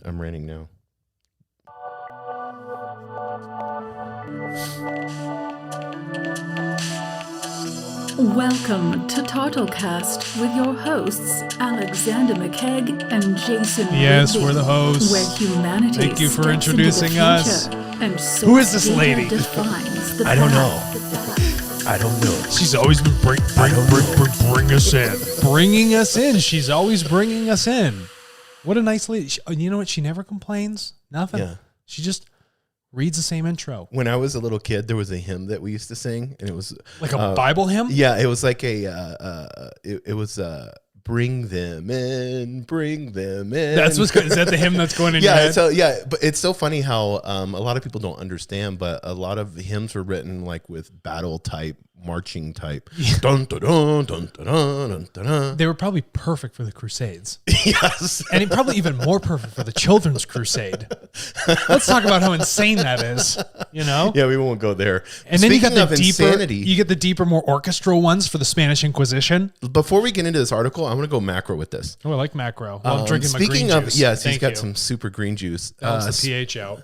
I'm ranting now. Welcome to TotalCast with your hosts, Alexander McKegg and Jason Yes, Rigby, we're the hosts. where humanity Thank you for steps introducing into the us. future and Who is this data lady? Defines the I don't path. I don't know. She's always been bring us in. Bringing us in. She's always bringing us in. What a nice lady. You know what? She never complains. Nothing. Yeah. She just reads the same intro. When I was a little kid, there was a hymn that we used to sing, and it was Like a Bible hymn? Yeah, it was like it was bring them in, bring them in. That's what's good. Is that the hymn that's going in your head? So but it's so funny how a lot of people don't understand, but a lot of hymns were written like with battle type, marching type. Dun, dun, dun, dun, dun, dun, dun, dun. They were probably perfect for the Crusades. Yes. And it probably even more perfect for the Children's Crusade. Let's talk about how insane that is, you know? Yeah, we won't go there. And then Speaking you got of the deeper, insanity, you get the deeper, more orchestral ones for the Spanish Inquisition. before we get into this article, I want to go macro with this. Oh, I like macro. Well, I'm drinking my green Speaking of, juice. yes, he's Thank got you. some super green juice. Helps the pH out.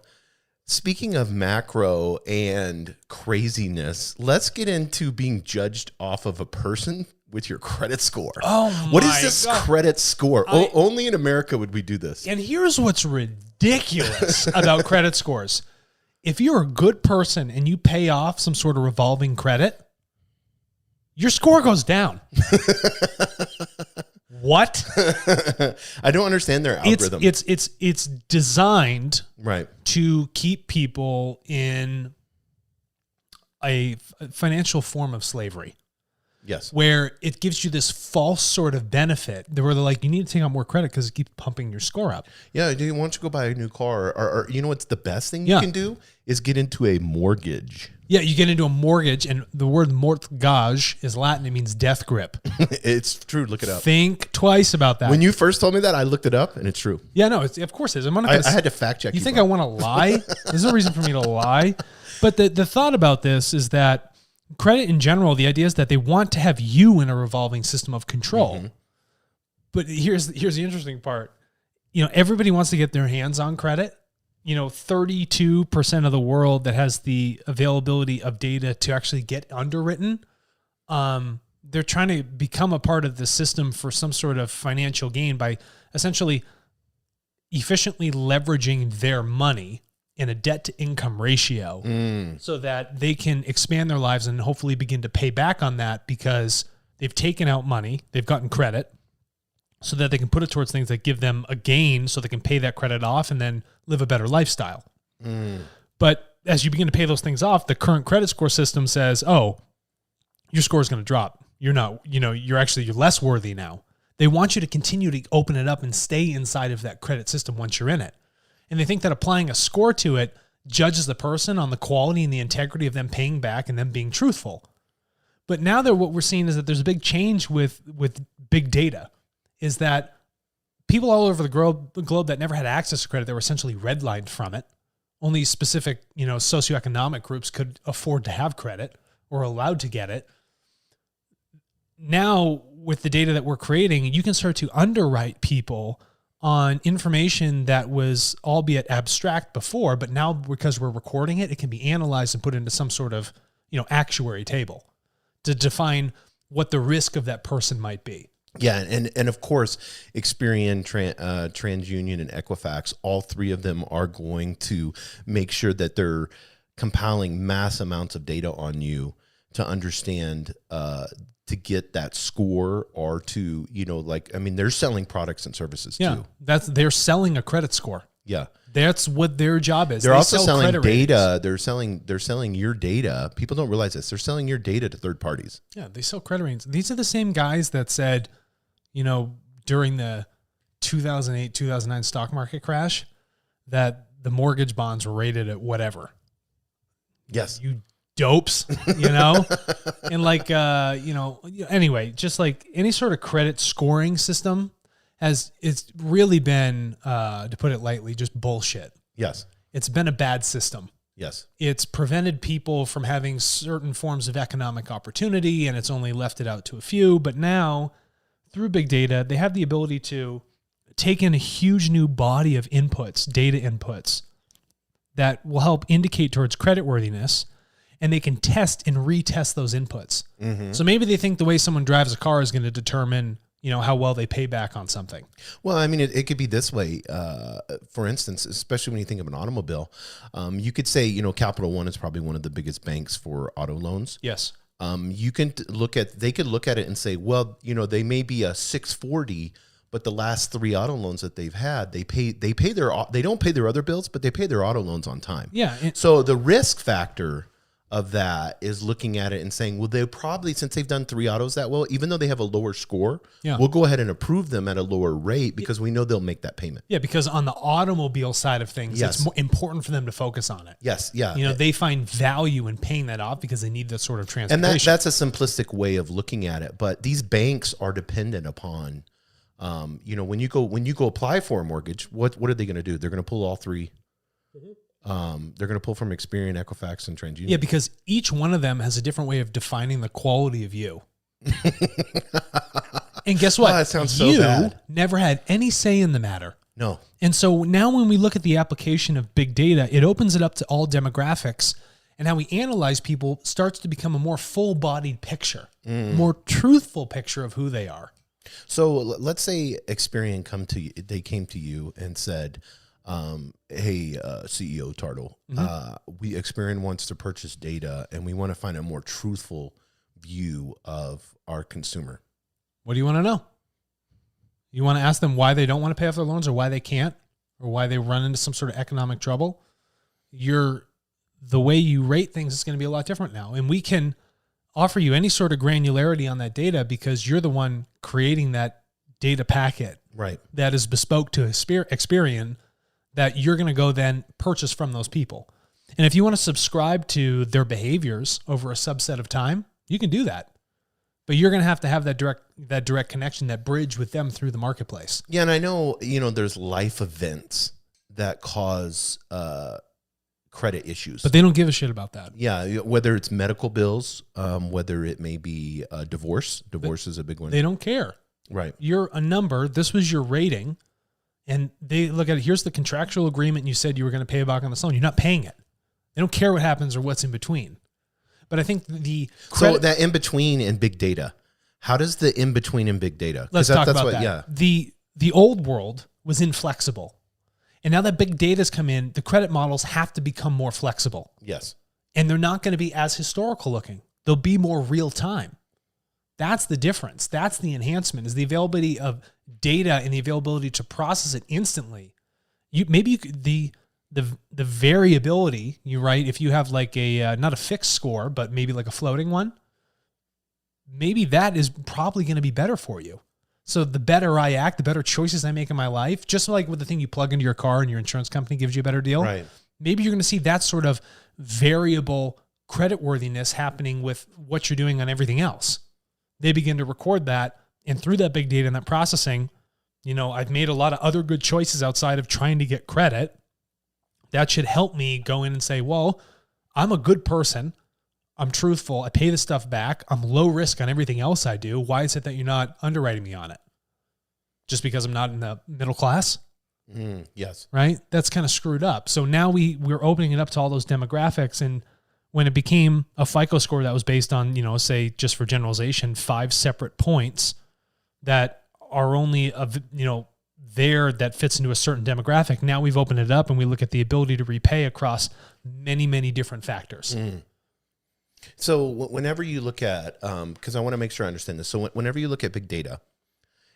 Speaking of macro and craziness, let's get into being judged off of a person with your credit score. Oh, what is my this God. credit score? Only in America would we do this. And here's what's ridiculous about credit scores. If you're a good person and you pay off some sort of revolving credit, your score goes down. What? I don't understand their algorithm. It's designed Right. to keep people in a financial form of slavery, Yes. where it gives you this false sort of benefit where they're like, you need to take out more credit because it keeps pumping your score up. Yeah. Do you want to go buy a new car? Or you know what's the best thing Yeah. you can do is get into a mortgage. Yeah, you get into a mortgage, and the word mortgage is Latin. It means death grip. It's true. Look it up. Think twice about that. When you first told me that, I looked it up, and it's true. Yeah, no, of course it is. I'm not I gonna, had to fact check. You think I want to lie? There's no reason for me to lie. But the thought about this is that credit in general, the idea is that they want to have you in a revolving system of control. Mm-hmm. But here's the interesting part. You know, everybody wants to get their hands on credit. You know, 32% of the world that has the availability of data to actually get underwritten, they're trying to become a part of the system for some sort of financial gain by essentially efficiently leveraging their money in a debt to income ratio so that they can expand their lives and hopefully begin to pay back on that because they've taken out money, they've gotten credit, so that they can put it towards things that give them a gain so they can pay that credit off and then live a better lifestyle. But as you begin to pay those things off, the current credit score system says, oh, your score is going to drop. You're not, you're less worthy now. They want you to continue to open it up and stay inside of that credit system once you're in it. And they think that applying a score to it judges the person on the quality and the integrity of them paying back and them being truthful. But now what we're seeing is that there's a big change with big data. Is that people all over the globe that never had access to credit, they were essentially redlined from it. Only specific, socioeconomic groups could afford to have credit or allowed to get it. Now, with the data that we're creating, you can start to underwrite people on information that was albeit abstract before, but now because we're recording it, it can be analyzed and put into some sort of, actuary table to define what the risk of that person might be. Yeah, and of course, Experian, TransUnion, and Equifax, all three of them are going to make sure that they're compiling mass amounts of data on you to understand, to get that score or to, they're selling products and services too. They're selling a credit score. Yeah. That's what their job is. They're also selling data. Ratings. They're selling your data. People don't realize this. They're selling your data to third parties. Yeah, they sell credit ratings. These are the same guys that said, during the 2008, 2009 stock market crash, that the mortgage bonds were rated at whatever. Yes. You dopes, and anyway, just like any sort of credit scoring system it's really been, to put it lightly, just bullshit. Yes. It's been a bad system. Yes. It's prevented people from having certain forms of economic opportunity, and it's only left it out to a few. But now, through big data, they have the ability to taken a huge new body of inputs, data inputs, that will help indicate towards creditworthiness, and they can test and retest those inputs. So maybe they think the way someone drives a car is going to determine, how well they pay back on something. Well, I mean, it could be this way. For instance, especially when you think of an automobile, you could say, Capital One is probably one of the biggest banks for auto loans. Yes. They could look at it and say, well, they may be a 640, but the last 3 auto loans that they've had, they don't pay their other bills, but they pay their auto loans on time. Yeah. So the risk factor of that is looking at it and saying, well, they probably, since they've done 3 autos that well, even though they have a lower score, we'll go ahead and approve them at a lower rate because we know they'll make that payment. Yeah, because on the automobile side of things, it's more important for them to focus on it. Yes, yeah. They find value in paying that off because they need that sort of transportation. And that's a simplistic way of looking at it. But these banks are dependent upon, when you go apply for a mortgage, what are they going to do? They're going to pull all 3. They're going to pull from Experian, Equifax, and TransUnion. Yeah, because each one of them has a different way of defining the quality of you. And guess what? Oh, that sounds so bad. Never had any say in the matter. No. And so now when we look at the application of big data, it opens it up to all demographics, and how we analyze people starts to become a more full-bodied picture, more truthful picture of who they are. So let's say Experian came to you and said, hey, CEO Tartle, Experian wants to purchase data and we want to find a more truthful view of our consumer. What do you want to know? You want to ask them why they don't want to pay off their loans, or why they can't, or why they run into some sort of economic trouble? The way you rate things is going to be a lot different now. And we can offer you any sort of granularity on that data because you're the one creating that data packet, right? That is bespoke to Experian, that you're going to go then purchase from those people. And if you want to subscribe to their behaviors over a subset of time, you can do that. But you're going to have that direct connection, that bridge with them through the marketplace. Yeah, and I know, there's life events that cause credit issues. But they don't give a shit about that. Yeah, whether it's medical bills, whether it may be divorce. Divorce is a big one. They don't care. Right. You're a number. This was your rating. And they look at it, here's the contractual agreement you said you were going to pay back on the loan. You're not paying it. They don't care what happens or what's in between. But I think so that in between in big data, how does the in between in big data? Let's talk about that. Yeah. The old world was inflexible. And now that big data's come in, the credit models have to become more flexible. Yes. And they're not going to be as historical looking. They'll be more real time. That's the difference. That's the enhancement, is the availability of data and the availability to process it instantly. The variability, if you have like a, not a fixed score, but maybe like a floating one, maybe that is probably going to be better for you. So the better I act, the better choices I make in my life, just like with the thing you plug into your car and your insurance company gives you a better deal. Right. Maybe you're going to see that sort of variable creditworthiness happening with what you're doing on everything else. They begin to record that, and through that big data and that processing, I've made a lot of other good choices outside of trying to get credit. That should help me go in and say, well, I'm a good person. I'm truthful. I pay the stuff back. I'm low risk on everything else I do. Why is it that you're not underwriting me on it? Just because I'm not in the middle class? Yes. Right? That's kind of screwed up. So now we're opening it up to all those demographics. And when it became a FICO score that was based on, say, just for generalization, 5 separate points that are only, there that fits into a certain demographic. Now we've opened it up and we look at the ability to repay across many, many different factors. So whenever you look at, because I want to make sure I understand this. So whenever you look at big data,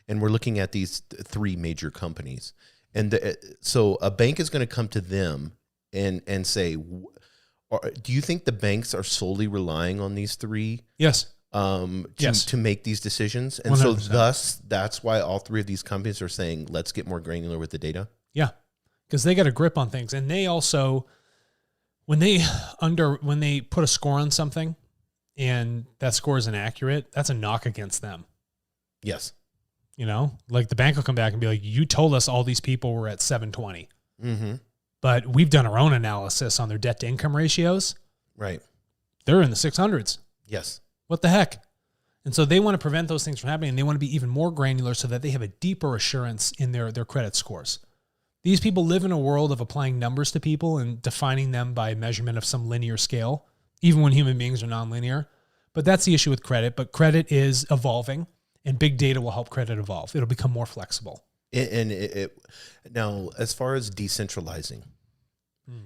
and we're looking at these 3 major companies, and so a bank is going to come to them and say, do you think the banks are solely relying on these 3? Yes. To make these decisions? And 100%. So thus, that's why all 3 of these companies are saying, let's get more granular with the data? Yeah, because they got a grip on things. And they also, when they put a score on something and that score is inaccurate, that's a knock against them. Yes. Like the bank will come back and be like, you told us all these people were at 720. Mm-hmm. But we've done our own analysis on their debt to income ratios. Right. They're in the 600s. Yes. What the heck? And so they want to prevent those things from happening. And they want to be even more granular so that they have a deeper assurance in their credit scores. These people live in a world of applying numbers to people and defining them by measurement of some linear scale, even when human beings are nonlinear. But that's the issue with credit. But credit is evolving, and big data will help credit evolve. It'll become more flexible. Now, as far as decentralizing,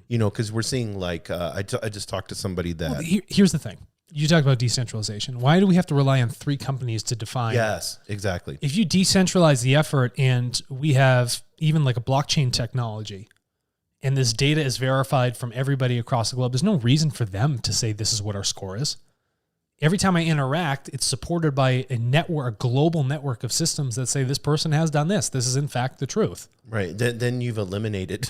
because we're seeing like, I just talked to somebody that... Well, here's the thing. You talk about decentralization. Why do we have to rely on 3 companies to define? Yes, exactly. If you decentralize the effort and we have even like a blockchain technology and this data is verified from everybody across the globe, there's no reason for them to say this is what our score is. Every time I interact, it's supported by a network, a global network of systems that say this person has done this. This is in fact the truth. Right. Then you've eliminated.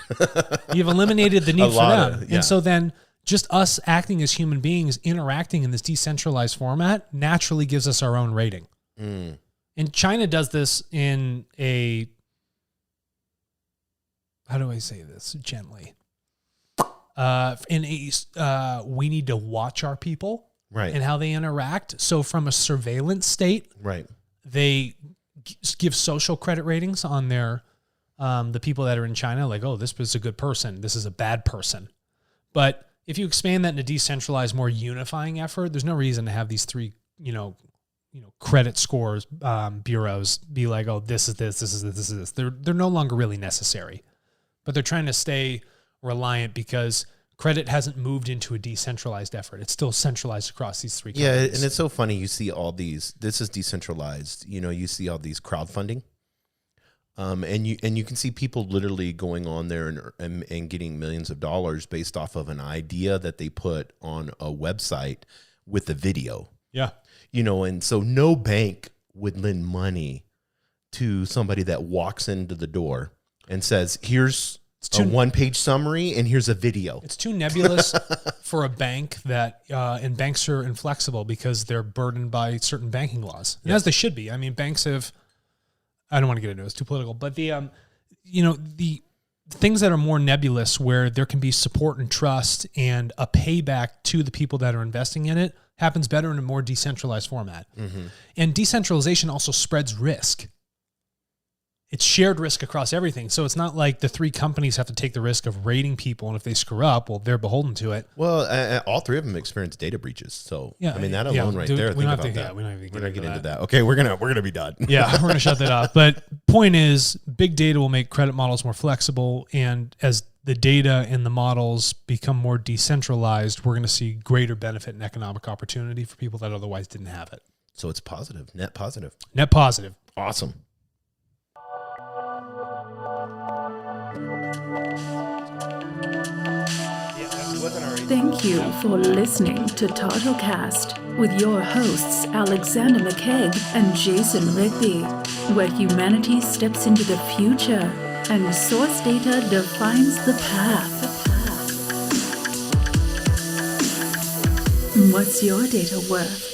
You've eliminated the need for them. Yeah. And so then just us acting as human beings, interacting in this decentralized format naturally gives us our own rating. And China does this in a, how do I say this gently? We need to watch our people. Right. And how they interact. So from a surveillance state, right, they give social credit ratings on their the people that are in China, like, oh, this is a good person, this is a bad person. But if you expand that into decentralized, more unifying effort, there's no reason to have these 3, credit scores bureaus be like, oh, this is this, this is this, this is this. They're no longer really necessary, but they're trying to stay reliant because credit hasn't moved into a decentralized effort. It's still centralized across these 3 companies. Yeah, and it's so funny. You see all these, this is decentralized, you see all these crowdfunding. And you can see people literally going on there and getting millions of dollars based off of an idea that they put on a website with a video. Yeah. And so no bank would lend money to somebody that walks into the door and says, here's a 1-page summary and here's a video. It's too nebulous for a bank that, and banks are inflexible because they're burdened by certain banking laws. And as they should be. I mean, banks have, I don't want to get into it, it's too political, but the things that are more nebulous where there can be support and trust and a payback to the people that are investing in it happens better in a more decentralized format. Mm-hmm. And decentralization also spreads risk. It's shared risk across everything. So it's not like the 3 companies have to take the risk of rating people. And if they screw up, well, they're beholden to it. Well, all 3 of them experience data breaches. So, yeah, I mean, that alone right there, we think don't about have to, that. Yeah, we don't even we're going to get into that. Okay, we're going to be done. Yeah, we're going to shut that off. But point is, big data will make credit models more flexible. And as the data and the models become more decentralized, we're going to see greater benefit and economic opportunity for people that otherwise didn't have it. So it's positive, net positive. Net positive. Awesome. Thank you for listening to TotalCast with your hosts Alexander McKegg and Jason Rigby, where humanity steps into the future and source data defines the path. What's your data worth?